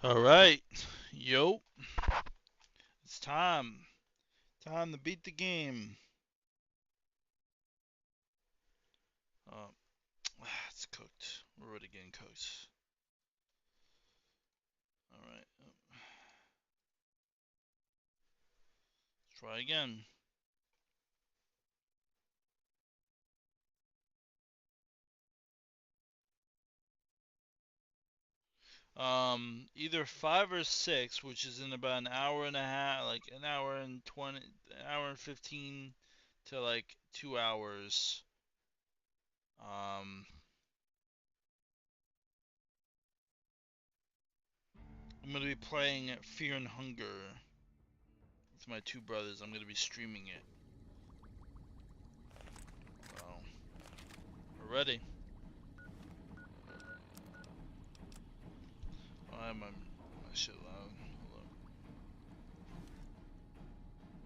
All right, yo, it's time. Time to beat the game. Uh, it's cooked. We're already getting cooked. All right, let's try again. Either 5 or 6, which is in about an hour and a half, like an hour and 20, an hour and 15 to like 2 hours. Um, I'm gonna be playing Fear and Hunger with my two brothers. I'm gonna be streaming it. So, we're ready. Why am my shit loud? Hold up.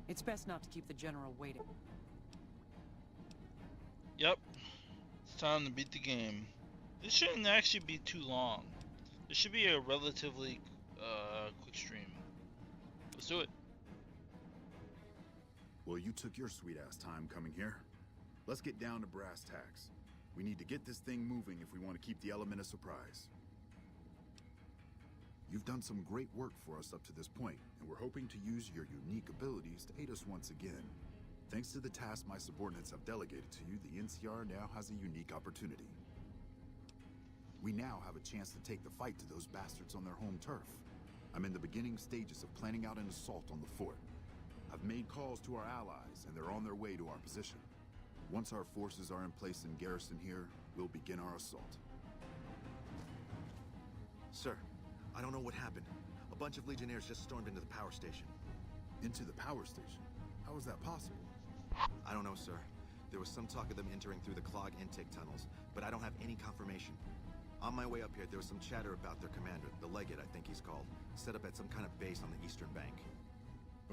It's best not to keep the general waiting. Yep, it's time to beat the game. This shouldn't actually be too long. This should be a relatively quick stream. Let's do it. Well, you took your sweet-ass time coming here. Let's get down to brass tacks. We need to get this thing moving if we want to keep the element of surprise. You've done some great work for us up to this point, and we're hoping to use your unique abilities to aid us once again. Thanks to the task my subordinates have delegated to you, the NCR now has a unique opportunity. We now have a chance to take the fight to those bastards on their home turf. I'm in the beginning stages of planning out an assault on the fort. I've made calls to our allies, and they're on their way to our position. Once our forces are in place in garrison here, we'll begin our assault. Sir, I don't know what happened. A bunch of Legionnaires just stormed into the power station. Into the power station? How is that possible? I don't know, sir. There was some talk of them entering through the clog intake tunnels, but I don't have any confirmation. On my way up here, there was some chatter about their commander, the Legate, I think he's called, set up at some kind of base on the eastern bank.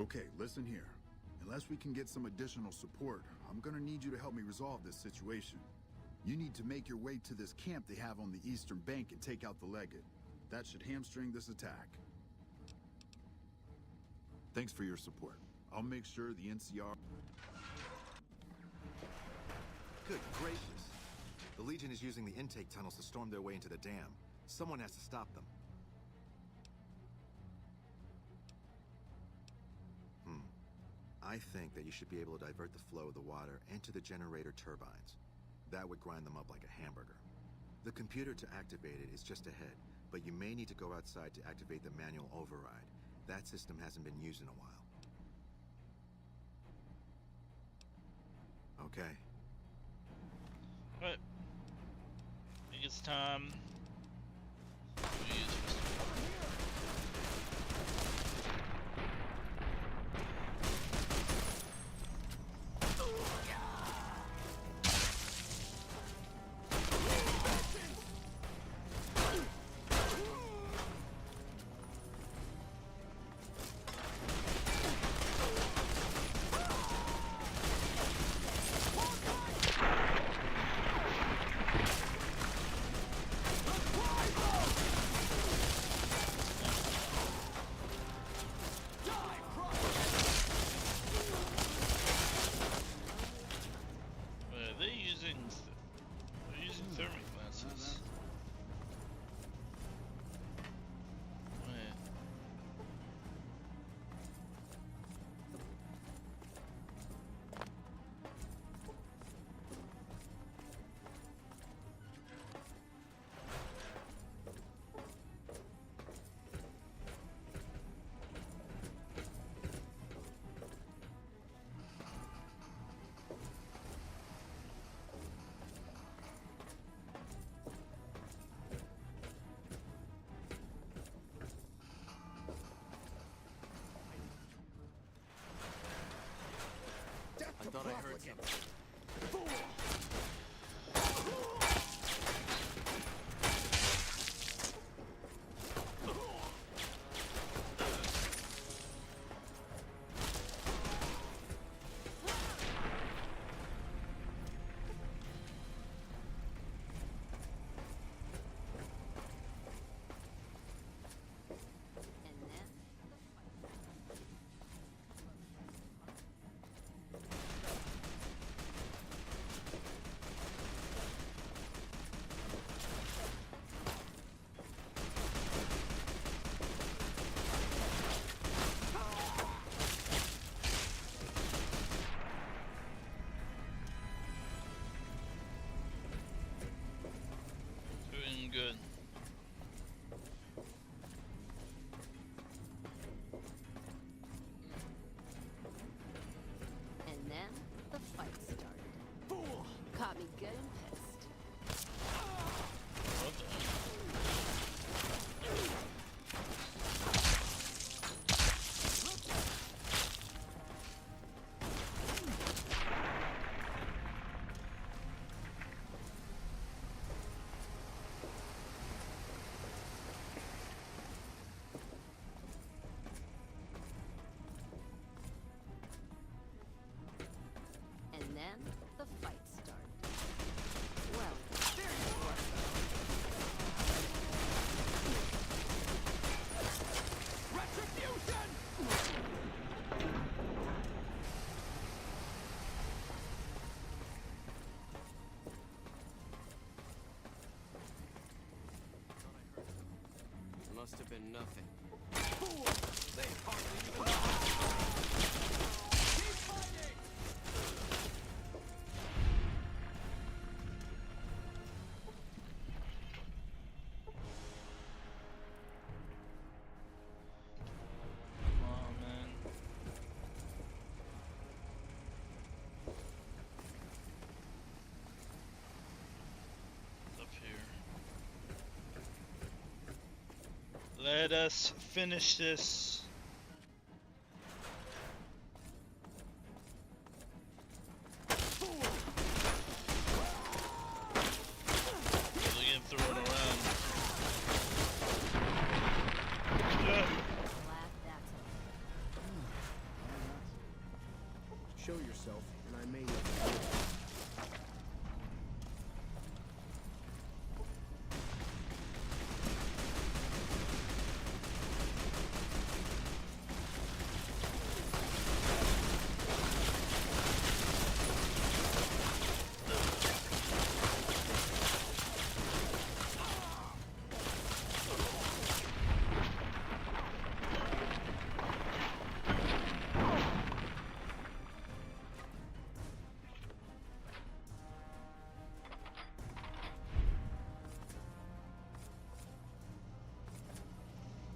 Okay, listen here. Unless we can get some additional support, I'm gonna need you to help me resolve this situation. You need to make your way to this camp they have on the eastern bank and take out the Legate. That should hamstring this attack. Thanks for your support. I'll make sure the NCR... Good gracious. The Legion is using the intake tunnels to storm their way into the dam. Someone has to stop them. I think that you should be able to divert the flow of the water into the generator turbines. That would grind them up like a hamburger. The computer to activate it is just ahead, but you may need to go outside to activate the manual override. That system hasn't been used in a while. Okay. Alright. I think it's time. We use they're using thermic glasses. Wait. I thought I heard something. I'm good. And then the fight started. Fool! Caught me good and pissed. What the? And then the fight started. Well, very short Retribution! Must have been nothing. Fools! They hardly even Keep fighting! Come on, man. Up here. Let us finish this. Look at him throwing around. Yeah. glad that's over. Show yourself, and I may.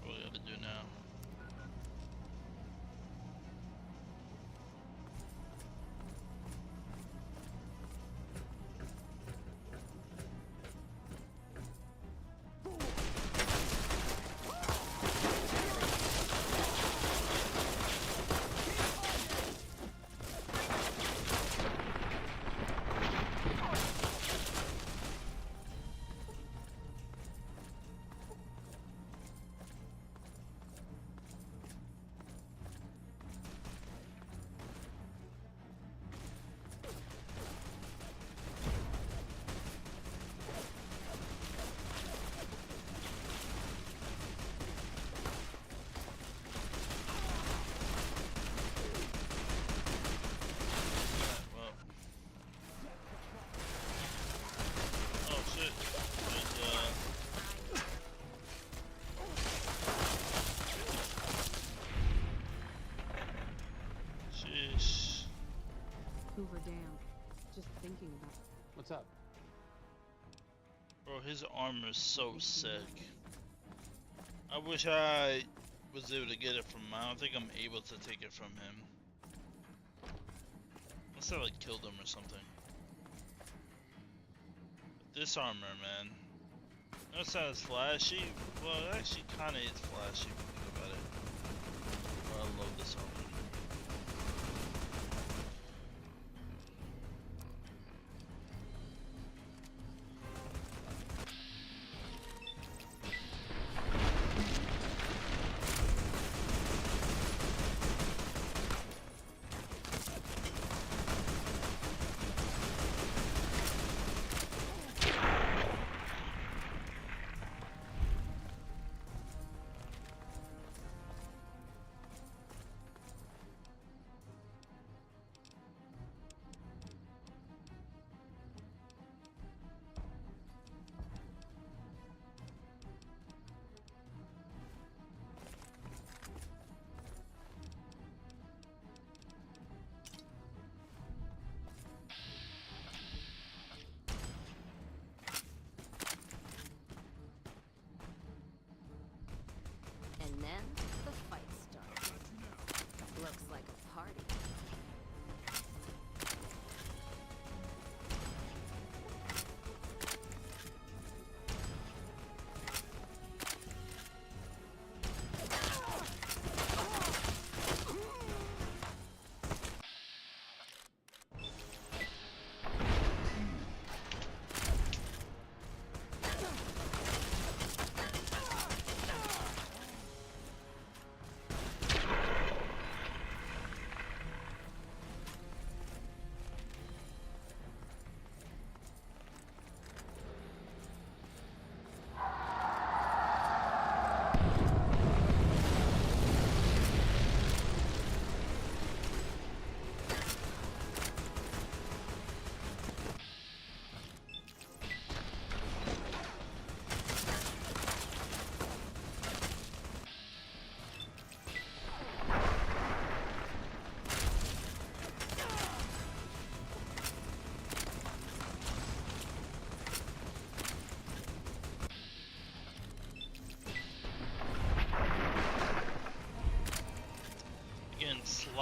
What we gotta do now? Well. Oh shit. There's, sheesh. Hoover Dam. Just thinking about What's up? Bro, his armor is so sick. I wish I was able to get it from him. I don't think I'm able to take it from him. Unless I like killed him or something. But this armor, man. That's not as flashy. Well, it actually kind of is flashy if you think about it. But I love this armor.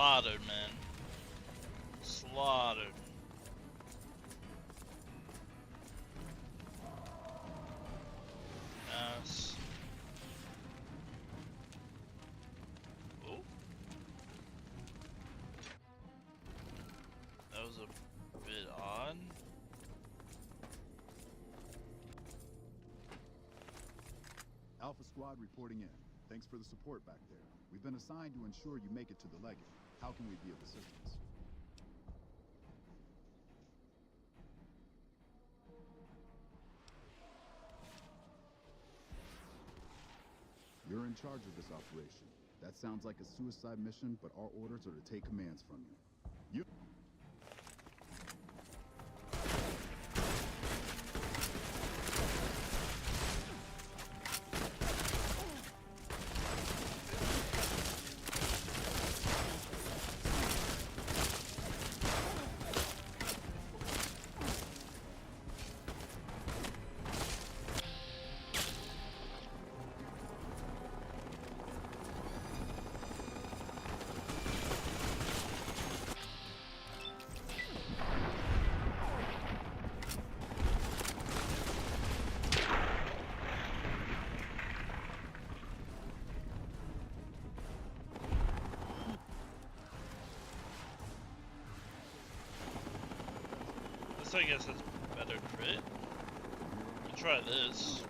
slaughtered, man. Slaughtered. Yes. Oh. That was a bit odd. Alpha Squad reporting in. Thanks for the support back there. We've been assigned to ensure you make it to the Legate. How can we be of assistance? You're in charge of this operation. That sounds like a suicide mission, but our orders are to take commands from you. I guess that's better crit. We'll try this.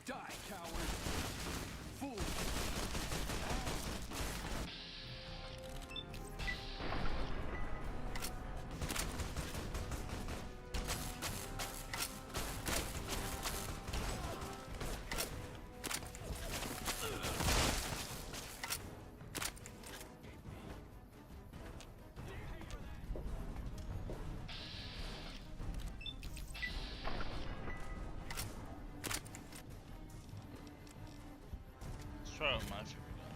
Die, coward! Fool! Try out my favorite gun.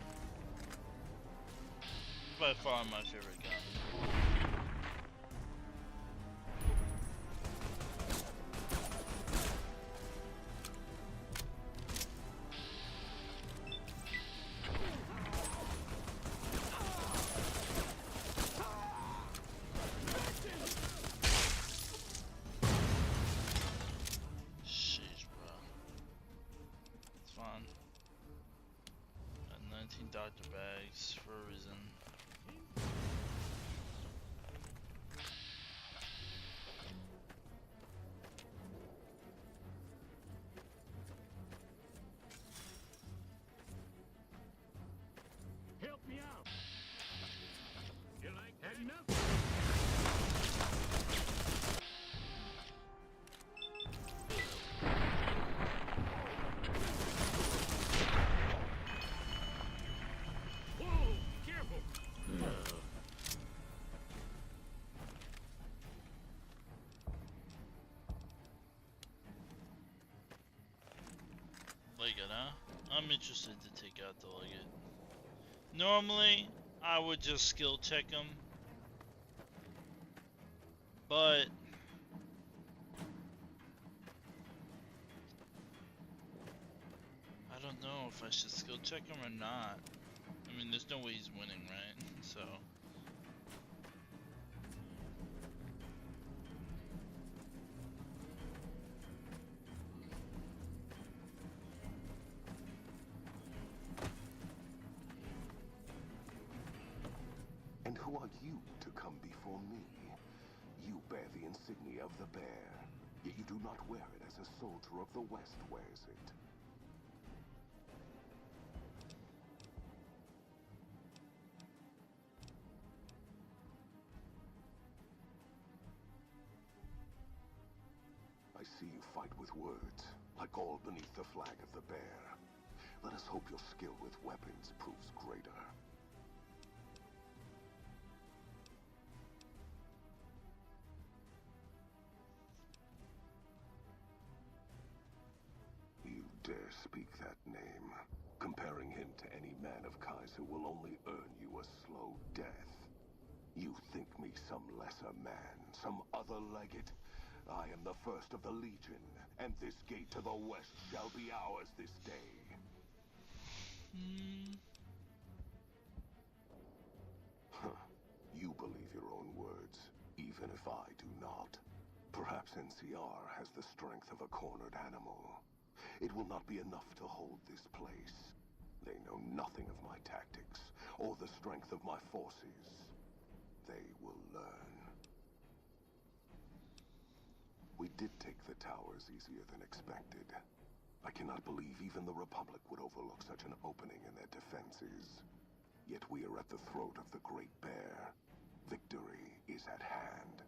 By far my favorite gun. Sheesh, bro. It's fine. Got 19 doctor bags for a reason. Help me out! You like had enough? Whoa! Careful! Legate, huh? I'm interested to take out the Legate. Normally, I would just skill check him. But I don't know if I should skill check him or not. I mean, there's no way he's winning, right? So. And who are you to come before me? You bear the insignia of the bear, yet you do not wear it as a soldier of the West wears it. I see you fight with words, like all beneath the flag of the bear. Let us hope your skill with weapons proves greater. You dare speak that name. Comparing him to any man of Kaiser will only earn you a slow death. You think me some lesser man, some other legate? I am the first of the Legion, and this gate to the west shall be ours this day. Huh. You believe your own words, even if I do not. Perhaps NCR has the strength of a cornered animal. It will not be enough to hold this place. They know nothing of my tactics, or the strength of my forces. They will learn. We did take the towers easier than expected. I cannot believe even the Republic would overlook such an opening in their defenses. Yet we are at the throat of the Great Bear. Victory is at hand.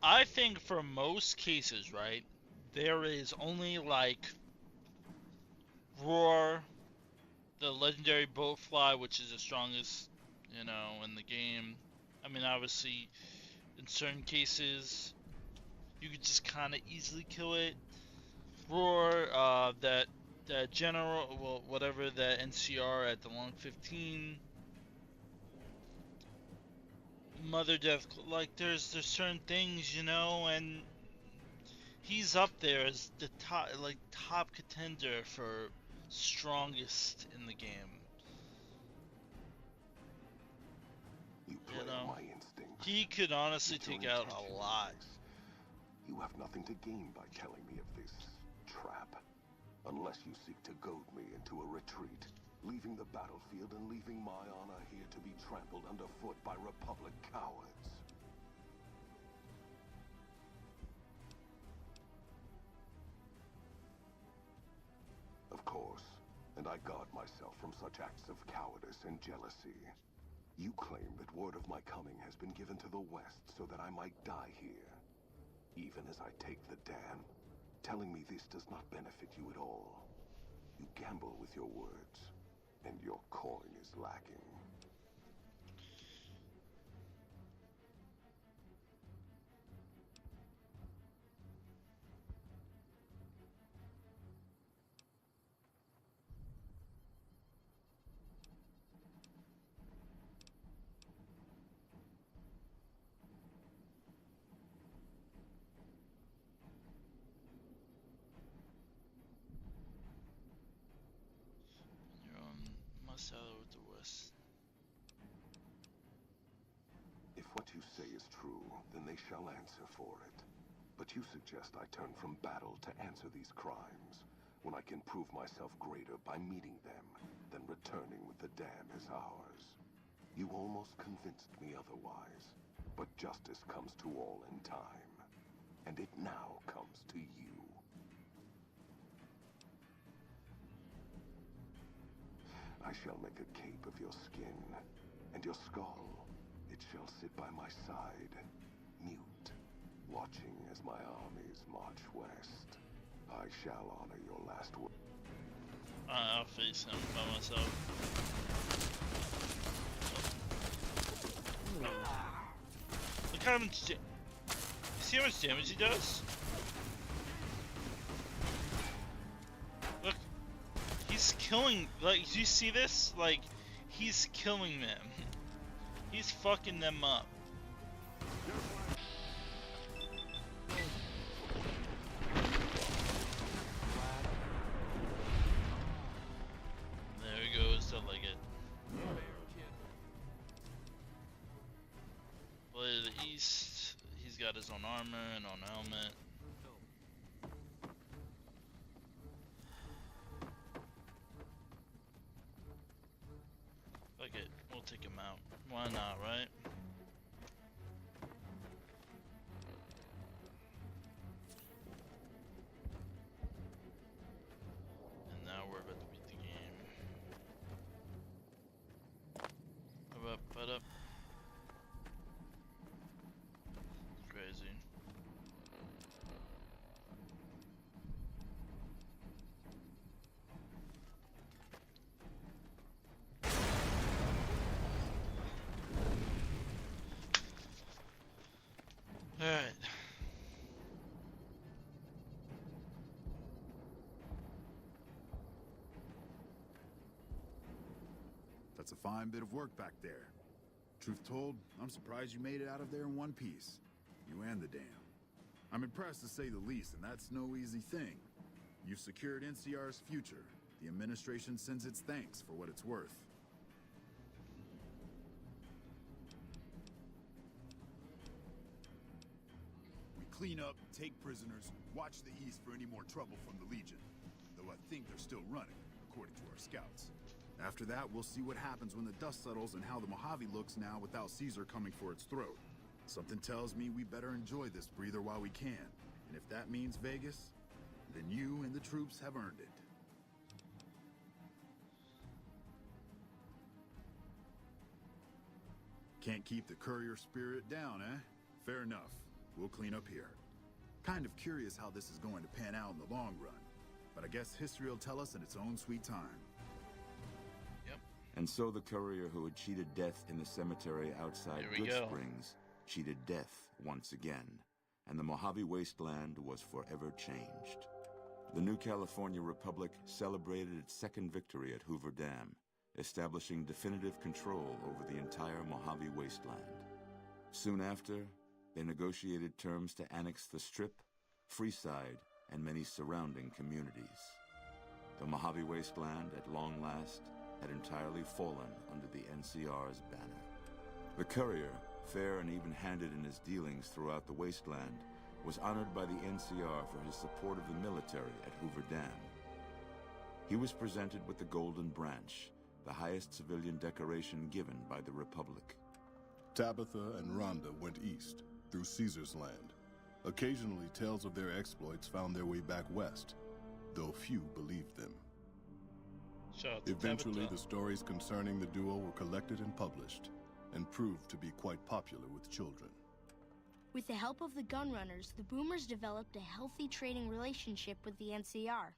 I think for most cases, right, there is only like Roar, the legendary Boatfly, which is the strongest, in the game. I mean, obviously, in certain cases, you could just kind of easily kill it. Roar, that general, well, whatever, that NCR at the long 15. Mother Death, like there's certain things, and he's up there as the top contender for strongest in the game. You play on my instincts. He could honestly Yet your take out intention a lot. is You have nothing to gain by telling me of this trap, unless you seek to goad me into a retreat, leaving the battlefield and leaving my honor here to be trampled underfoot by Republic cowards. Of course, and I guard myself from such acts of cowardice and jealousy. You claim that word of my coming has been given to the West so that I might die here. Even as I take the dam, telling me this does not benefit you at all. You gamble with your words, and your coin is lacking. You're on Masala with the West. If what you say is true, then they shall answer for it. But you suggest I turn from battle to answer these crimes, when I can prove myself greater by meeting them than returning with the dam as ours. You almost convinced me otherwise, but justice comes to all in time, and it now comes to you. I shall make a cape of your skin, and your skull, it shall sit by my side, mute, watching as my armies march west. I shall honor your last word. I'll face him by myself. Look how much. You see how much damage he does? Look, he's killing. Like, do you see this? Like, he's killing them. He's fucking them up. There he goes to like it. Blade of the East. He's got his own armor and own helmet. Fuck it, we'll take him out. Why not, right? And now we're about to beat the game. Up. Crazy. Alright. That's a fine bit of work back there. Truth told, I'm surprised you made it out of there in one piece. You and the dam. I'm impressed to say the least, and that's no easy thing. You've secured NCR's future. The administration sends its thanks for what it's worth. We clean up, take prisoners, watch the East for any more trouble from the Legion. Though I think they're still running, according to our scouts. After that, we'll see what happens when the dust settles and how the Mojave looks now without Caesar coming for its throat. Something tells me we better enjoy this breather while we can. And if that means Vegas, then you and the troops have earned it. Can't keep the courier spirit down, eh? Fair enough. We'll clean up here. Kind of curious how this is going to pan out in the long run. But I guess history will tell us in its own sweet time. And so the courier who had cheated death in the cemetery outside Good Springs cheated death once again, and the Mojave Wasteland was forever changed. The new California Republic celebrated its second victory at Hoover Dam, establishing definitive control over the entire Mojave Wasteland. Soon after, they negotiated terms to annex the Strip, Freeside, and many surrounding communities. The Mojave Wasteland, at long last, had entirely fallen under the NCR's banner. The courier, fair and even-handed in his dealings throughout the wasteland, was honored by the NCR for his support of the military at Hoover Dam. He was presented with the Golden Branch, the highest civilian decoration given by the Republic. Tabitha and Rhonda went east, through Caesar's land. Occasionally, tales of their exploits found their way back west, though few believed them. Eventually, the stories concerning the duo were collected and published, and proved to be quite popular with children. With the help of the gunrunners, the Boomers developed a healthy trading relationship with the NCR.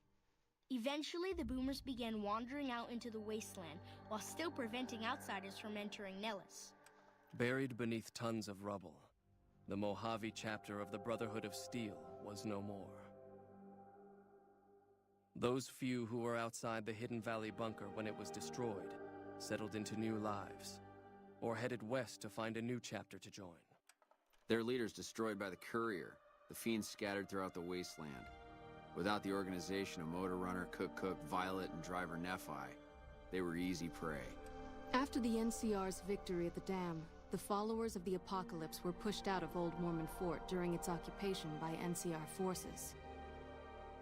Eventually, the Boomers began wandering out into the wasteland, while still preventing outsiders from entering Nellis. Buried beneath tons of rubble, the Mojave chapter of the Brotherhood of Steel was no more. Those few who were outside the Hidden Valley bunker when it was destroyed settled into new lives, or headed west to find a new chapter to join. Their leaders destroyed by the courier, the fiends scattered throughout the wasteland. Without the organization of Motor Runner, Cook, Violet, and Driver Nephi, they were easy prey. After the NCR's victory at the dam, the followers of the Apocalypse were pushed out of Old Mormon Fort during its occupation by NCR forces.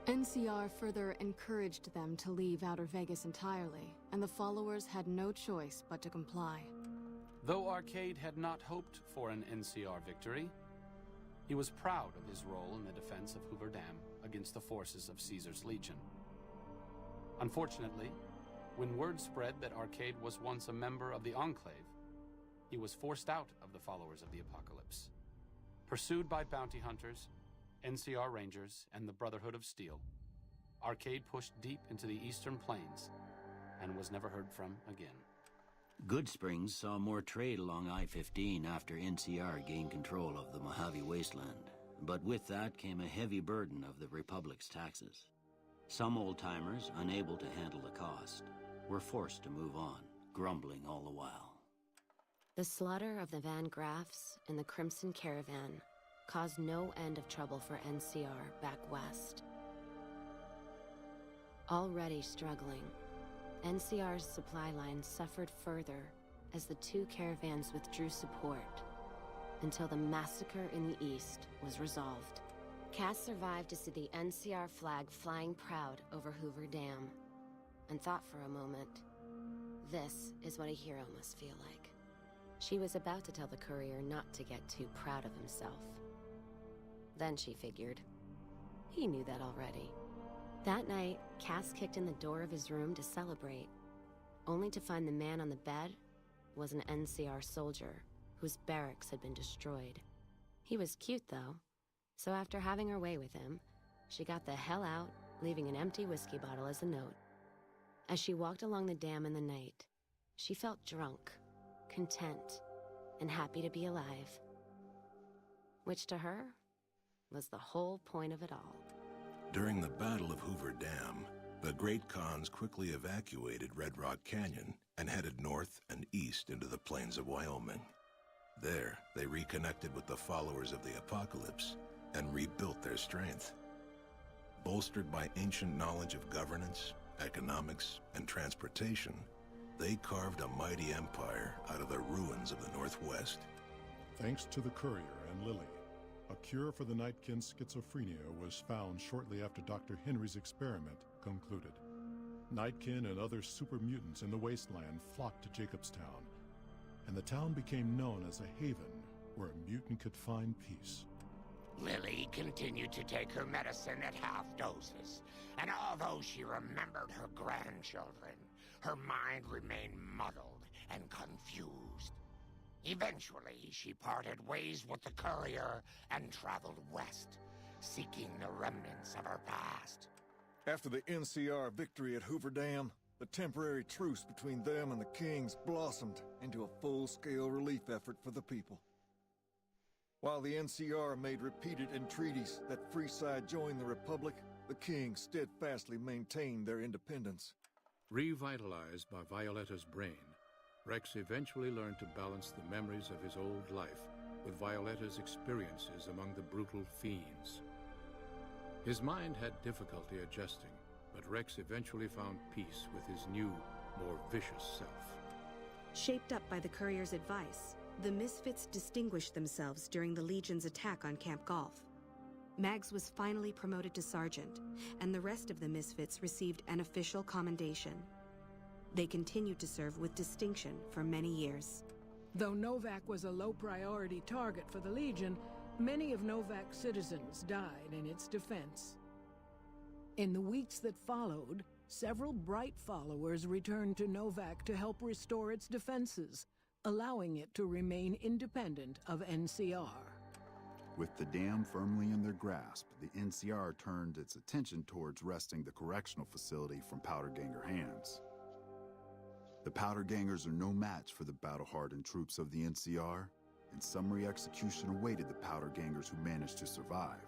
NCR further encouraged them to leave Outer Vegas entirely, and the followers had no choice but to comply. Though Arcade had not hoped for an NCR victory, he was proud of his role in the defense of Hoover Dam against the forces of Caesar's Legion. Unfortunately, when word spread that Arcade was once a member of the Enclave, he was forced out of the followers of the Apocalypse. Pursued by bounty hunters, NCR Rangers, and the Brotherhood of Steel, Arcade pushed deep into the eastern plains and was never heard from again. Good Springs saw more trade along I-15 after NCR gained control of the Mojave Wasteland, but with that came a heavy burden of the Republic's taxes. Some old-timers, unable to handle the cost, were forced to move on, grumbling all the while. The slaughter of the Van Graffs and the Crimson Caravan caused no end of trouble for NCR back west. Already struggling, NCR's supply line suffered further as the two caravans withdrew support until the massacre in the east was resolved. Cass survived to see the NCR flag flying proud over Hoover Dam, and thought for a moment, this is what a hero must feel like. She was about to tell the courier not to get too proud of himself. Then she figured, he knew that already. That night, Cass kicked in the door of his room to celebrate, only to find the man on the bed was an NCR soldier whose barracks had been destroyed. He was cute, though, so after having her way with him, she got the hell out, leaving an empty whiskey bottle as a note. As she walked along the dam in the night, she felt drunk, content, and happy to be alive. Which to her was the whole point of it all. During the Battle of Hoover Dam, the Great Khans quickly evacuated Red Rock Canyon and headed north and east into the plains of Wyoming. There, they reconnected with the followers of the Apocalypse and rebuilt their strength. Bolstered by ancient knowledge of governance, economics, and transportation, they carved a mighty empire out of the ruins of the Northwest. Thanks to the courier and Lily, a cure for the Nightkin's schizophrenia was found shortly after Dr. Henry's experiment concluded. Nightkin and other super mutants in the wasteland flocked to Jacobstown, and the town became known as a haven where a mutant could find peace. Lily continued to take her medicine at half doses, and although she remembered her grandchildren, her mind remained muddled and confused. Eventually, she parted ways with the courier and traveled west, seeking the remnants of her past. After the NCR victory at Hoover Dam, the temporary truce between them and the Kings blossomed into a full-scale relief effort for the people. While the NCR made repeated entreaties that Freeside join the Republic, the Kings steadfastly maintained their independence. Revitalized by Violetta's brain, Rex eventually learned to balance the memories of his old life with Violetta's experiences among the brutal fiends. His mind had difficulty adjusting, but Rex eventually found peace with his new, more vicious self. Shaped up by the courier's advice, the Misfits distinguished themselves during the Legion's attack on Camp Golf. Mags was finally promoted to sergeant, and the rest of the Misfits received an official commendation. They continued to serve with distinction for many years. Though Novak was a low-priority target for the Legion, many of Novak's citizens died in its defense. In the weeks that followed, several bright followers returned to Novak to help restore its defenses, allowing it to remain independent of NCR. With the dam firmly in their grasp, the NCR turned its attention towards wresting the correctional facility from Powderganger hands. The Powdergangers are no match for the battle-hardened troops of the NCR, and summary execution awaited the Powdergangers who managed to survive.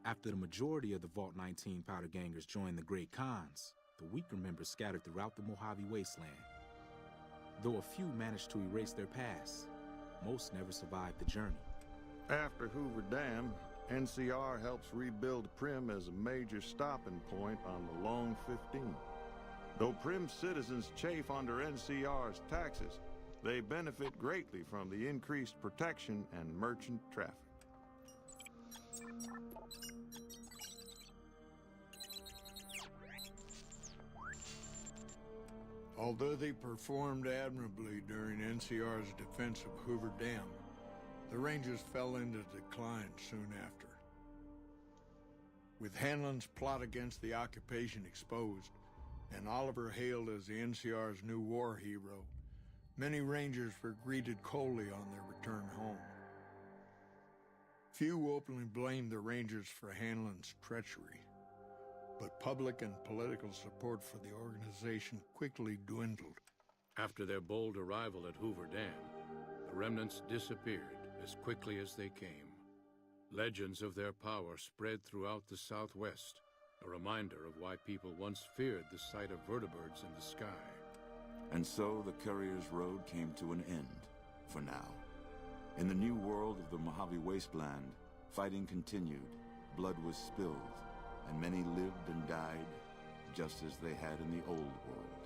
After the majority of the Vault 19 Powdergangers joined the Great Khans, the weaker members scattered throughout the Mojave Wasteland. Though a few managed to erase their past, most never survived the journey. After Hoover Dam, NCR helps rebuild Primm as a major stopping point on the Long 15. Though Primm citizens chafe under NCR's taxes, they benefit greatly from the increased protection and merchant traffic. Although they performed admirably during NCR's defense of Hoover Dam, the Rangers fell into decline soon after. With Hanlon's plot against the occupation exposed, and Oliver hailed as the NCR's new war hero, many Rangers were greeted coldly on their return home. Few openly blamed the Rangers for Hanlon's treachery, but public and political support for the organization quickly dwindled. After their bold arrival at Hoover Dam, the remnants disappeared as quickly as they came. Legends of their power spread throughout the Southwest, a reminder of why people once feared the sight of vertibirds in the sky. And so the Courier's Road came to an end, for now. In the new world of the Mojave Wasteland, Fighting continued, blood was spilled, and many lived and died just as they had in the old world.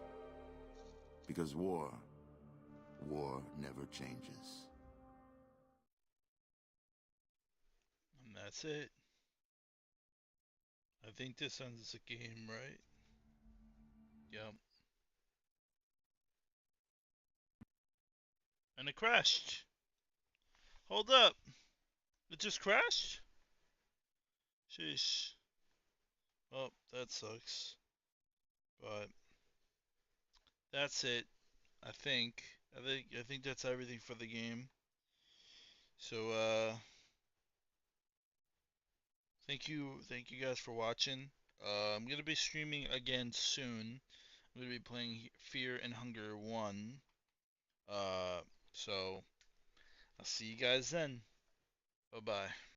Because war never changes. And that's it. I think this ends the game, right? Yep. And it crashed. Hold up. It just crashed? Sheesh. Oh, that sucks. But that's it. I think. I think that's everything for the game. So thank you guys for watching. I'm gonna be streaming again soon. I'm gonna be playing Fear and Hunger 1. So I'll see you guys then. Bye bye.